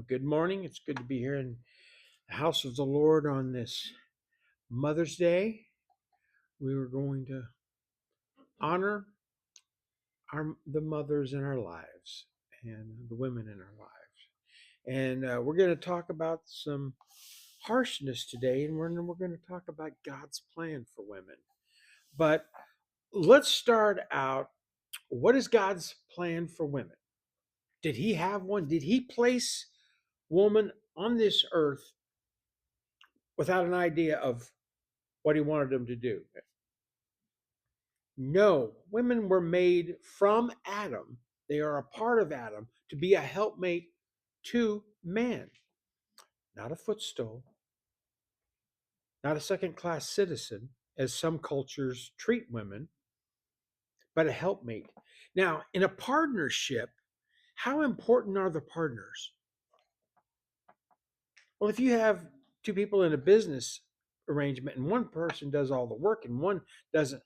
Good morning. It's good to be here in the house of the Lord on this Mother's Day. We were going to honor the mothers in our lives and the women in our lives. And we're going to talk about some harshness today, and we're going to talk about God's plan for women. But let's start out. What is God's plan for women? Did He have one? Did He place woman on this earth without an idea of what He wanted them to do? No, women were made from Adam. They are a part of Adam to be a helpmate to man, not a footstool, not a second class citizen, as some cultures treat women, but a helpmate. Now, in a partnership, how important are the partners? Well, if you have two people in a business arrangement and one person does all the work and one doesn't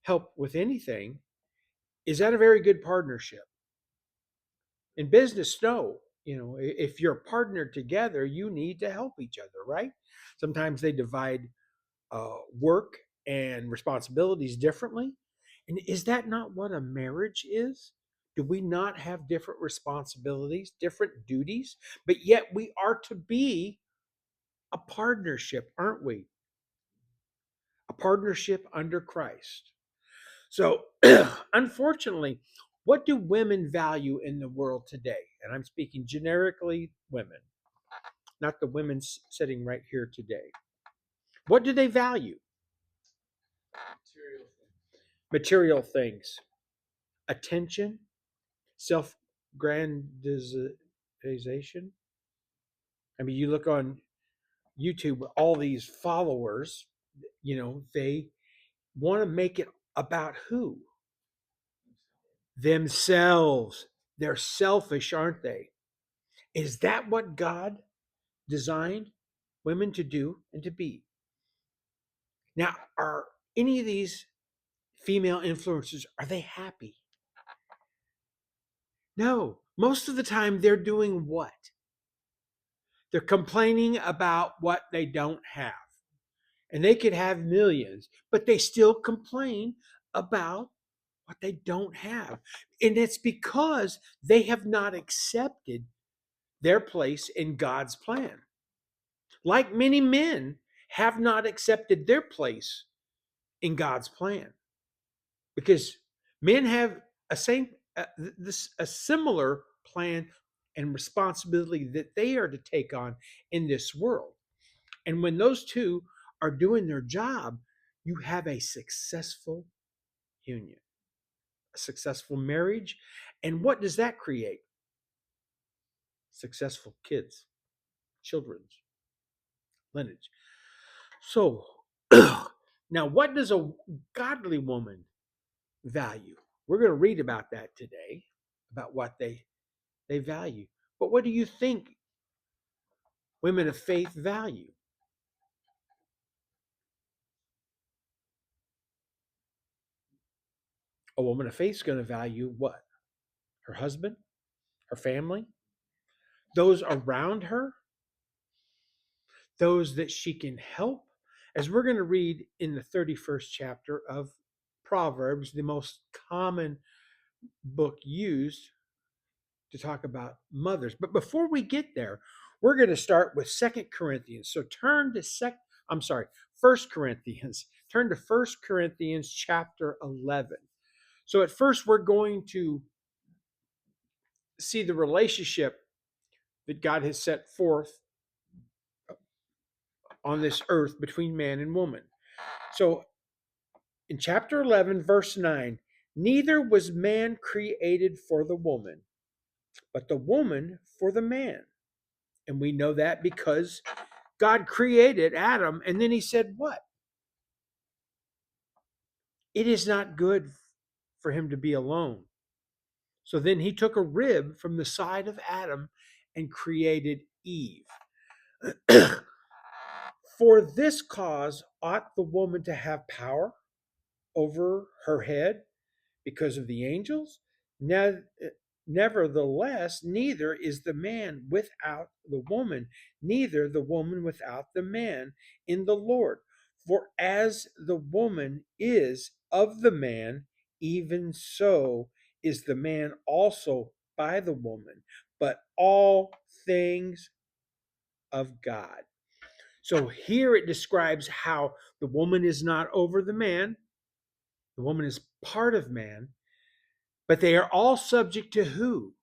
help with anything, is that a very good partnership? In business, no. If you're partnered together, you need to help each other, right? Sometimes they divide work and responsibilities differently. And is that not what a marriage is? Do we not have different responsibilities, different duties? But yet we are to be a partnership, aren't we? A partnership under Christ. So, unfortunately, what do women value in the world today? And I'm speaking generically women, not the women sitting right here today. What do they value? Material things, attention, self grandization. I mean, you look on YouTube, all these followers, they want to make it about who? Themselves. They're selfish, aren't they? Is that what God designed women to do and to be? Now, are any of these female influencers, are they happy? No. Most of the time they're doing what? They're complaining about what they don't have. And they could have millions, but they still complain about what they don't have. And it's because they have not accepted their place in God's plan. Like many men have not accepted their place in God's plan. Because men have a similar plan and responsibility that they are to take on in this world. And when those two are doing their job, you have a successful union, a successful marriage. And what does that create? Successful kids, children's lineage. So now, what does a godly woman value? We're going to read about that today, about what they value. But what do you think women of faith value? A woman of faith is going to value what? Her husband, her family, those around her, those that she can help. As we're going to read in the 31st chapter of Proverbs, the most common book used to talk about mothers. But before we get there, we're going to start with Second Corinthians. So turn to First Corinthians. Turn to First Corinthians chapter 11. So at first we're going to see the relationship that God has set forth on this earth between man and woman. So in chapter 11, verse 9, neither was man created for the woman, but the woman for the man. And we know that because God created Adam, and then he said, what? It is not good for him to be alone. So then he took a rib from the side of Adam and created Eve. For this cause ought the woman to have power over her head because of the angels? Nevertheless, neither is the man without the woman, neither the woman without the man in the Lord. For as the woman is of the man, even so is the man also by the woman, but all things of God. So here it describes how the woman is not over the woman is part of man, but they are all subject to who?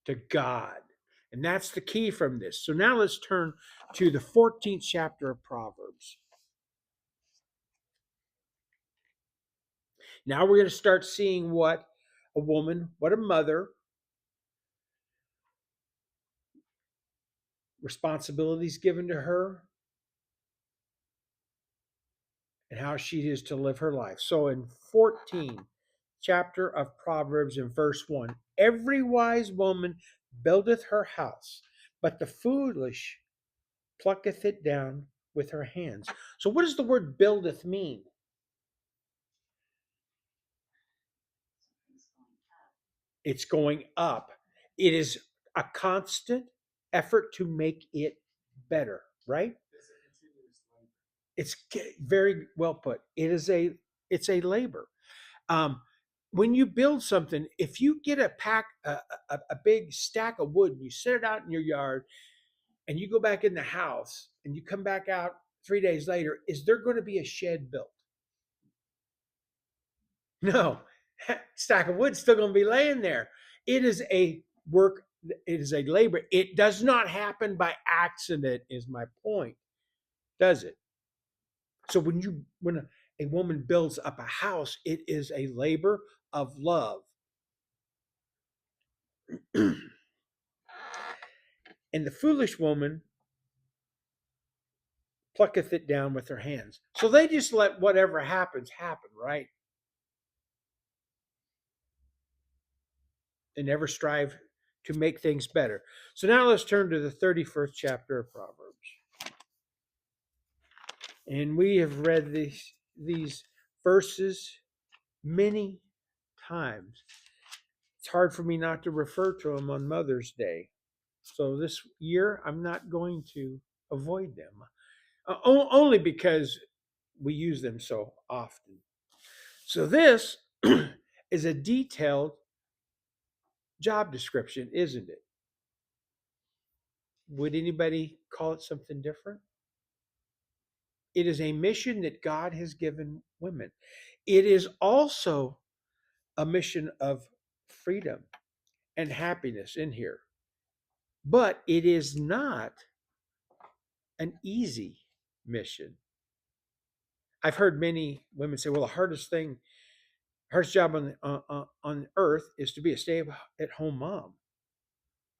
To God. And that's the key from this. So now let's turn to the 14th chapter of Proverbs. Now we're going to start seeing what a woman, what a mother, responsibilities given to her, and how she is to live her life. So in 14th chapter of Proverbs in verse 1, every wise woman buildeth her house, but the foolish plucketh it down with her hands. So what does the word buildeth mean? It's going up. It is a constant effort to make it better, right? It's very well put. It's a labor. Um, when you build something, if you get a big stack of wood and you set it out in your yard and you go back in the house and you come back out 3 days later, is there going to be a shed built? No, stack of wood's still going to be laying there. It is a work. It is a labor. It does not happen by accident. Is my point? Does it? So when a woman builds up a house, it is a labor of love. And the foolish woman plucketh it down with her hands. So they just let whatever happens happen, right? They never strive to make things better. So now let's turn to the 31st chapter of Proverbs. And we have read these verses many times. It's hard for me not to refer to them on Mother's Day. So this year, I'm not going to avoid them, only because we use them so often. So this is a detailed job description, isn't it? Would anybody call it something different? It is a mission that God has given women. It is also a mission of freedom and happiness in here. But it is not an easy mission. I've heard many women say, well, the hardest job on earth is to be a stay at home mom.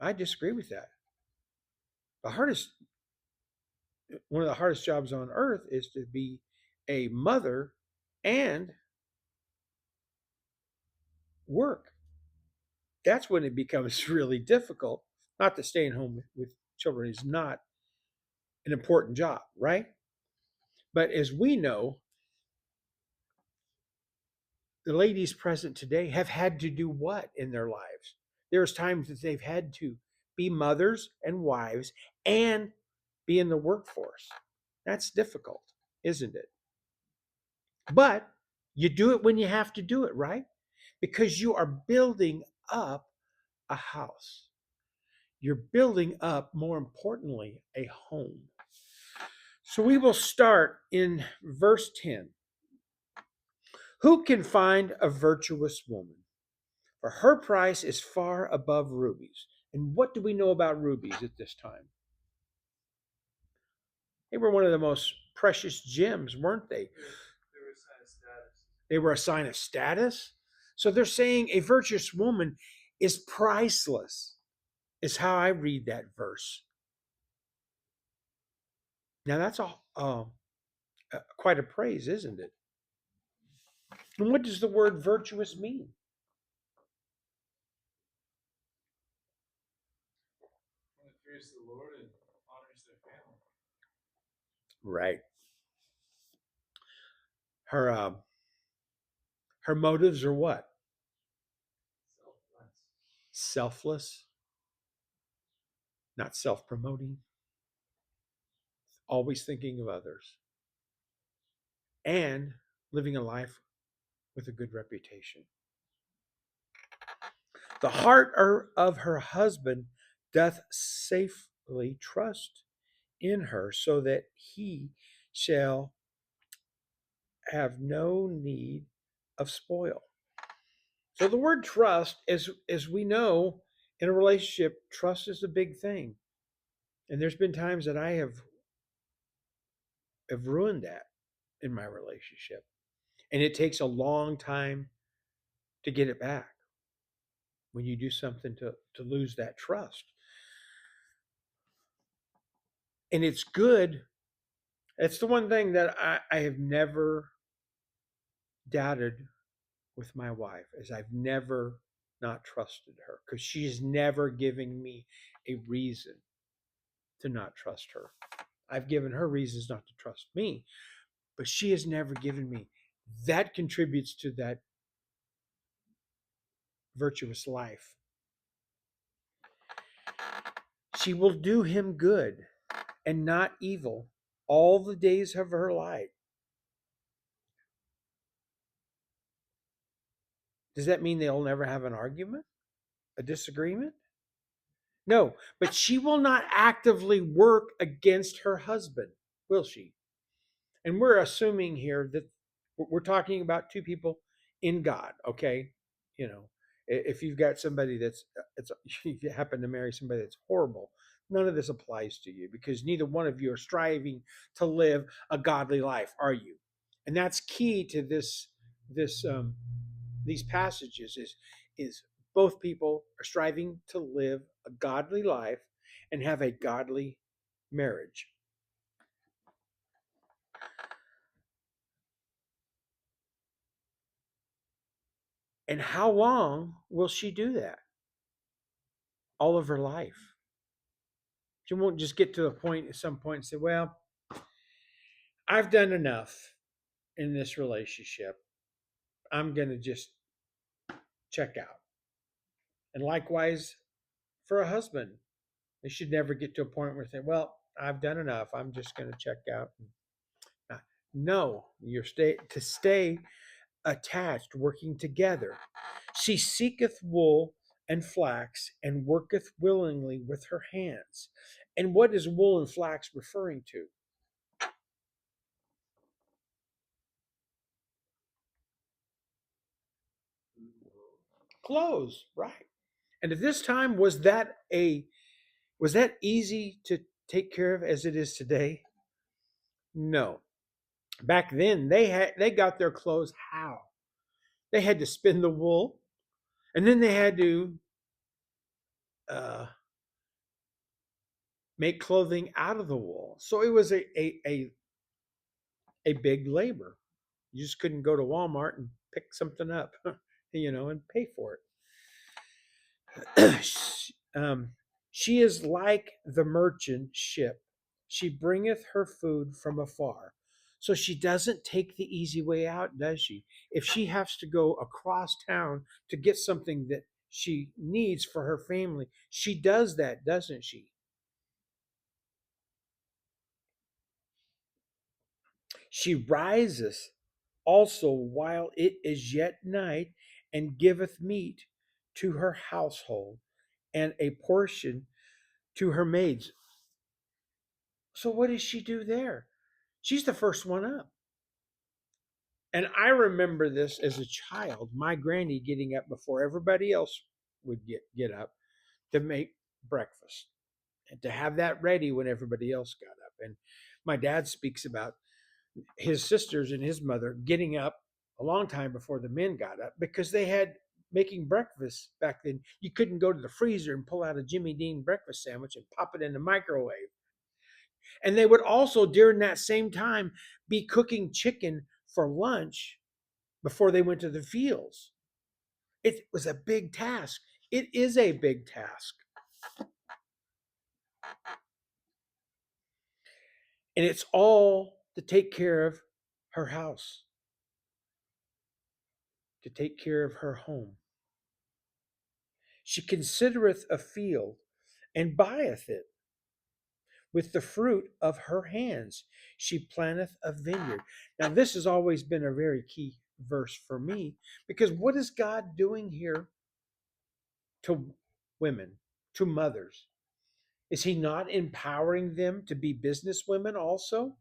I disagree with that. The hardest, one of the hardest jobs on earth is to be a mother and work. That's when it becomes really difficult. Not that staying home with children is not an important job, right? But as we know, the ladies present today have had to do what in their lives? There's times that they've had to be mothers and wives and be in the workforce. That's difficult, isn't it? But you do it when you have to do it, right? Because you are building up a house. You're building up, more importantly, a home. So we will start in verse 10. Who can find a virtuous woman? For her price is far above rubies. And what do we know about rubies at this time? They were one of the most precious gems, weren't they? They were a sign of status. So they're saying a virtuous woman is priceless, is how I read that verse. Now that's quite a praise, isn't it? And what does the word virtuous mean? Right. Her her motives are what? selfless, not self promoting, always thinking of others, and living a life with a good reputation. The heart of her husband doth safely trust in her, so that he shall have no need of spoil. So the word trust, as we know in a relationship, trust is a big thing. And there's been times that I have ruined that in my relationship. And it takes a long time to get it back when you do something to lose that trust. And it's good. It's the one thing that I have never doubted with my wife is I've never not trusted her because she's never given me a reason to not trust her. I've given her reasons not to trust me, but she has never given me. That contributes to that virtuous life. She will do him good and not evil all the days of her life. Does that mean they'll never have an argument, a disagreement? No, but she will not actively work against her husband, will she? And we're assuming here that we're talking about two people in God, okay? You know, if you've got somebody it's if you happen to marry somebody that's horrible, none of this applies to you because neither one of you are striving to live a godly life, are you? And that's key to this these passages is both people are striving to live a godly life and have a godly marriage. And how long will she do that? All of her life. She won't just get to a point at some point and say, well, I've done enough in this relationship. I'm going to just check out. And likewise for a husband, they should never get to a point where they say, well, I've done enough. I'm just going to check out. No, you're to stay attached, working together. She seeketh wool and flax and worketh willingly with her hands. And what is wool and flax referring to? Clothes, right? And at this time, was that easy to take care of as it is today? No. Back then, they got their clothes how? They had to spin the wool, and then they had to uh, make clothing out of the wool. So it was a big labor. You just couldn't go to Walmart and pick something up, and pay for it. She is like the merchant ship. She bringeth her food from afar. So she doesn't take the easy way out, does she? If she has to go across town to get something that she needs for her family, she does that, doesn't she? She rises also while it is yet night, and giveth meat to her household and a portion to her maids. So what does she do there? She's the first one up. And I remember this as a child, my granny getting up before everybody else would get up to make breakfast and to have that ready when everybody else got up. And my dad speaks about his sisters and his mother getting up a long time before the men got up because they had making breakfast back then. You couldn't go to the freezer and pull out a Jimmy Dean breakfast sandwich and pop it in the microwave. And they would also, during that same time, be cooking chicken for lunch before they went to the fields. It was a big task. It is a big task. And it's all to take care of her house, to take care of her home. She considereth a field and buyeth it. With the fruit of her hands, she planteth a vineyard. Now, this has always been a very key verse for me, because what is God doing here to women, to mothers? Is he not empowering them to be businesswomen also?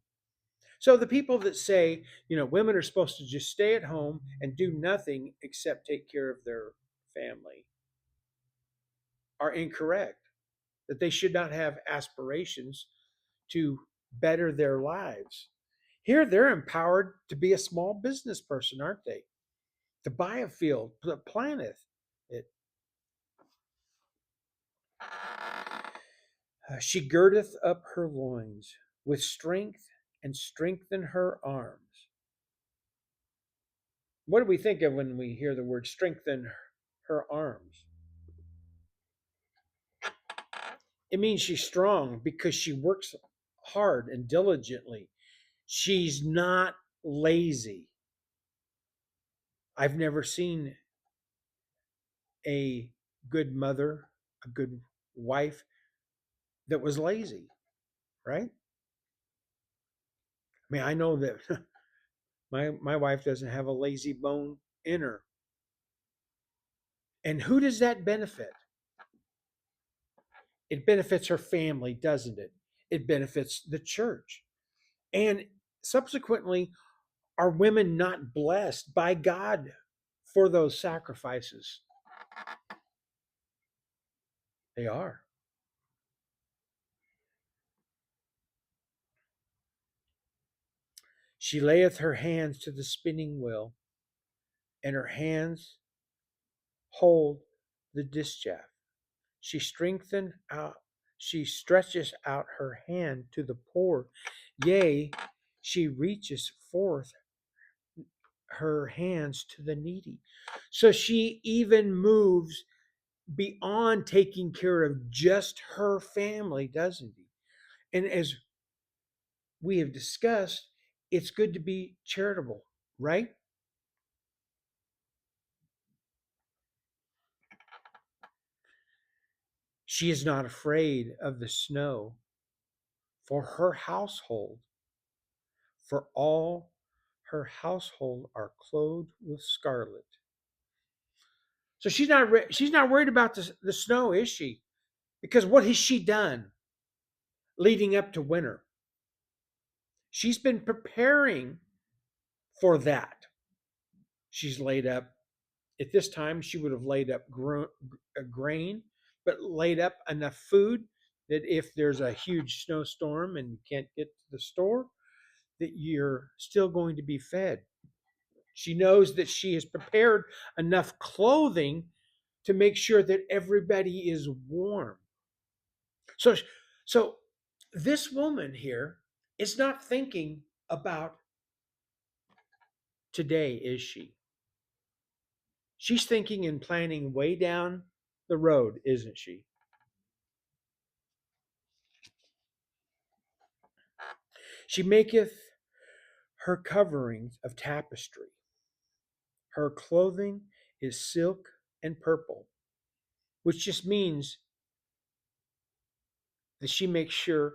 So the people that say, women are supposed to just stay at home and do nothing except take care of their family are incorrect. That they should not have aspirations to better their lives. Here they're empowered to be a small business person, aren't they? To buy a field, planteth it. She girdeth up her loins with strength and strengthen her arms. What do we think of when we hear the word strengthen her arms? It means she's strong because she works hard and diligently. She's not lazy. I've never seen a good mother, a good wife that was lazy, right? I mean, I know that my wife doesn't have a lazy bone in her. And who does that benefit? It benefits her family, doesn't it? It benefits the church. And subsequently, are women not blessed by God for those sacrifices? They are. She layeth her hands to the spinning wheel, and her hands hold the distaff. She strengthened out, she stretches out her hand to the poor. Yea, she reaches forth her hands to the needy. So she even moves beyond taking care of just her family, doesn't he? And as we have discussed, it's good to be charitable, right? She is not afraid of the snow for her household, for all her household are clothed with scarlet. So she's not worried about the snow, is she? Because what has she done leading up to winter? She's been preparing for that. She's laid up at this time. She would have laid up a grain, but laid up enough food that if there's a huge snowstorm and you can't get to the store, that you're still going to be fed. She knows that she has prepared enough clothing to make sure that everybody is warm. So, so this woman here is not thinking about today, is she? She's thinking and planning way down the road, isn't she? She maketh her coverings of tapestry. Her clothing is silk and purple, which just means that she makes sure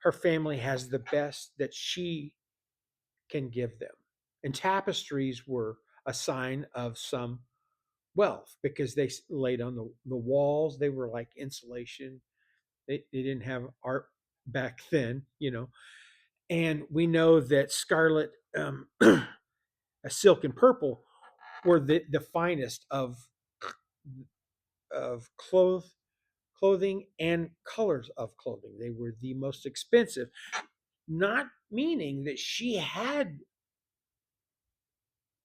her family has the best that she can give them. And tapestries were a sign of some wealth because they laid on the walls. They were like insulation. They didn't have art back then, And we know that scarlet, a silk and purple were the finest of clothing and colors of clothing. They were the most expensive, not meaning that she had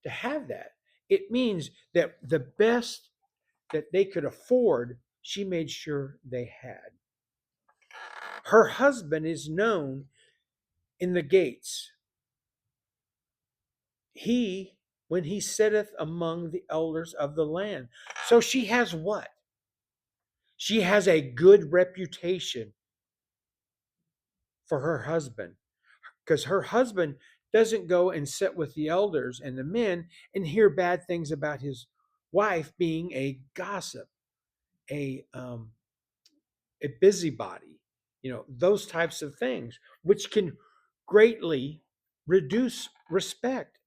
to have that. It means that the best that they could afford, she made sure they had. Her husband is known in the gates. He, when he sitteth among the elders of the land. So she has what? She has a good reputation for her husband, because her husband doesn't go and sit with the elders and the men and hear bad things about his wife being a gossip. a um, a busybody, those types of things, which can greatly reduce respect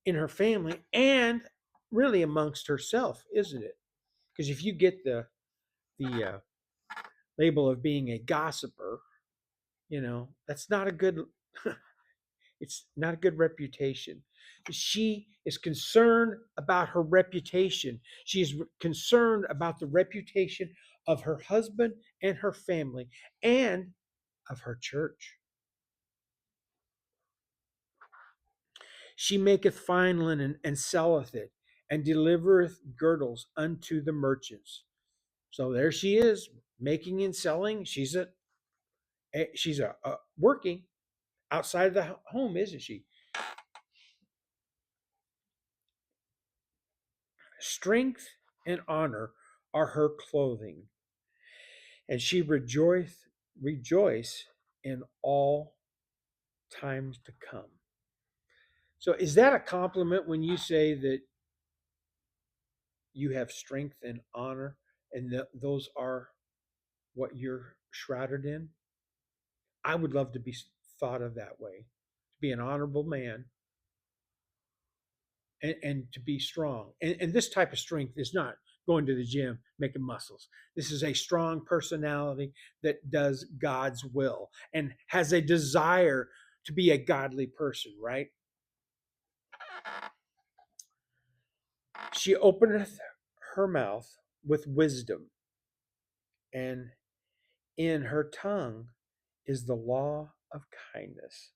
in her family and really amongst herself, isn't it? Because if you get the label of being a gossiper, that's not a good it's not a good reputation. She is concerned about her reputation. She is concerned about the reputation of her husband and her family and of her church. She maketh fine linen and selleth it, and delivereth girdles unto the merchants. So there she is, making and selling. She's a working outside of the home, isn't she? Strength and honor are her clothing, and she rejoice in all times to come. So is that a compliment when you say that you have strength and honor, and those are what you're shrouded in? I would love to be thought of that way, to be an honorable man, and to be strong. And this type of strength is not going to the gym, making muscles. This is a strong personality that does God's will and has a desire to be a godly person, right? She openeth her mouth with wisdom, and in her tongue is the law of kindness.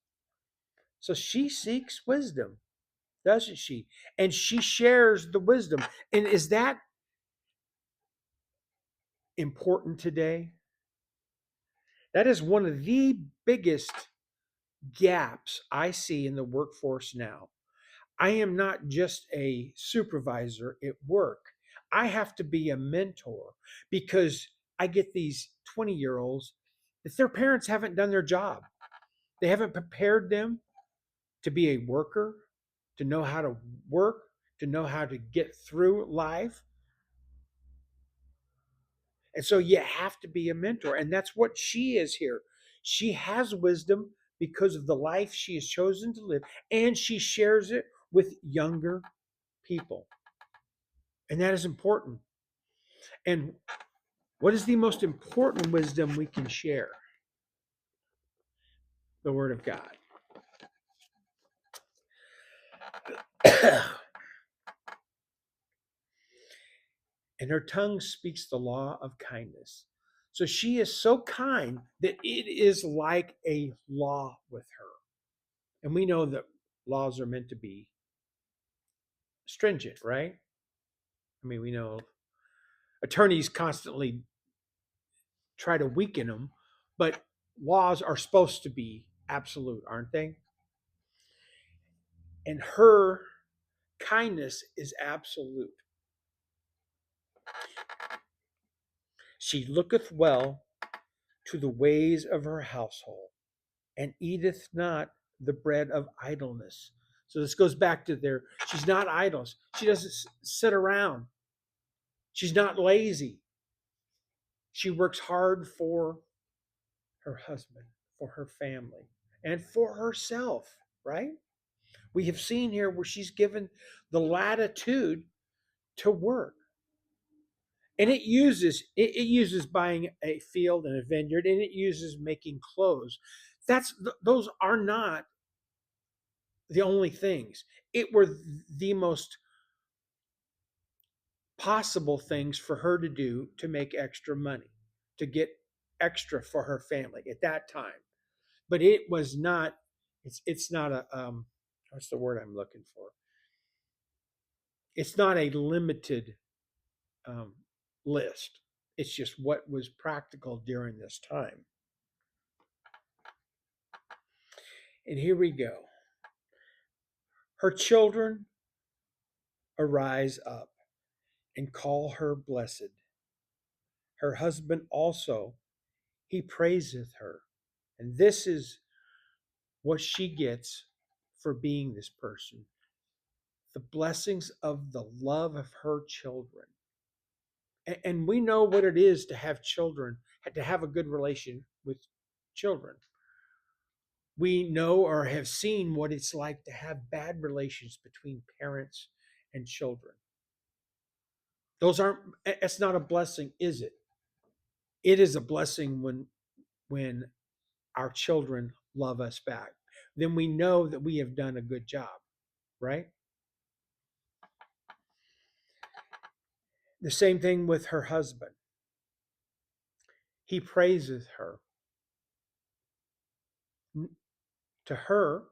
So she seeks wisdom, doesn't she? And she shares the wisdom. And is that important today? That is one of the biggest gaps I see in the workforce now. I am not just a supervisor at work. I have to be a mentor because I get these 20-year-olds that their parents haven't done their job. They haven't prepared them to be a worker, to know how to work, to know how to get through life. And so you have to be a mentor. And that's what she is here. She has wisdom because of the life she has chosen to live, and she shares it with younger people. And that is important. And what is the most important wisdom we can share? The Word of God. And her tongue speaks the law of kindness. So she is so kind that it is like a law with her. And we know that laws are meant to be stringent, right? I mean, we know attorneys constantly try to weaken them, but laws are supposed to be absolute, aren't they? And her kindness is absolute. She looketh well to the ways of her household, and eateth not the bread of idleness. So this goes back to there. She's not idle. She doesn't sit around. She's not lazy. She works hard for her husband, for her family, and for herself, right? We have seen here where she's given the latitude to work. And it uses buying a field and a vineyard, and it uses making clothes. Those are not the only things. It were the most possible things for her to do to make extra money, to get extra for her family at that time. But it was not. It's not a what's the word I'm looking for? It's not a limited um, list. It's just what was practical during this time. And here we go. Her children arise up and call her blessed. Her husband also, he praiseth her. And this is what she gets for being this person: the blessings of the love of her children. And we know what it is to have children, to have a good relation with children. We know or have seen what it's like to have bad relations between parents and children. Those aren't, it's not a blessing, is it? It is a blessing when our children love us back. Then we know that we have done a good job, right? The same thing with her husband. He praises her, to her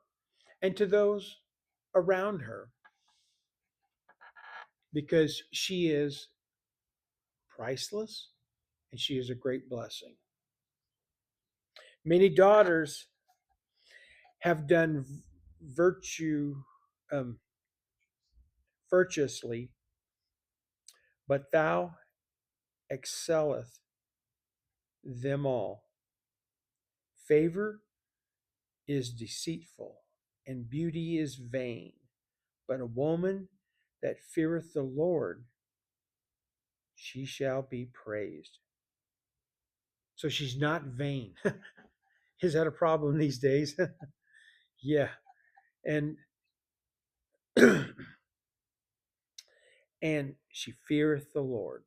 and to those around her, because she is priceless and she is a great blessing. Many daughters have done virtue um, virtuously, but thou excelleth them all. Favor is deceitful, and beauty is vain, but a woman that feareth the Lord, she shall be praised. So she's not vain. Is that a problem these days? Yeah. And and she feareth the Lord.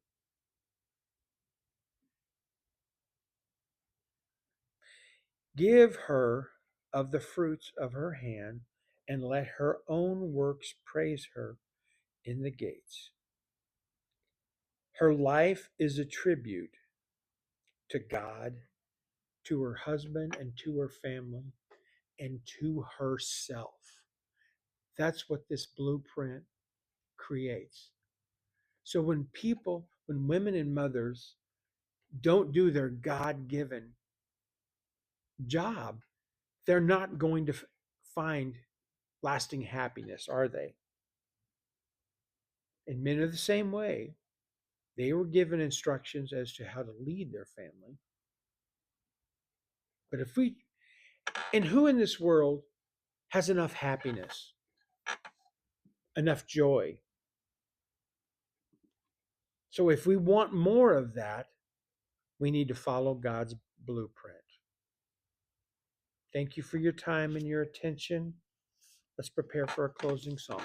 Give her of the fruits of her hand, and let her own works praise her in the gates. Her life is a tribute to God, to her husband, and to her family, and to herself. That's what this blueprint creates. So when women and mothers don't do their God given job, they're not going to find lasting happiness, are they? And men are the same way. They were given instructions as to how to lead their family. But if we, and who in this world has enough happiness, enough joy? So if we want more of that, we need to follow God's blueprint. Thank you for your time and your attention. Let's prepare for a closing song.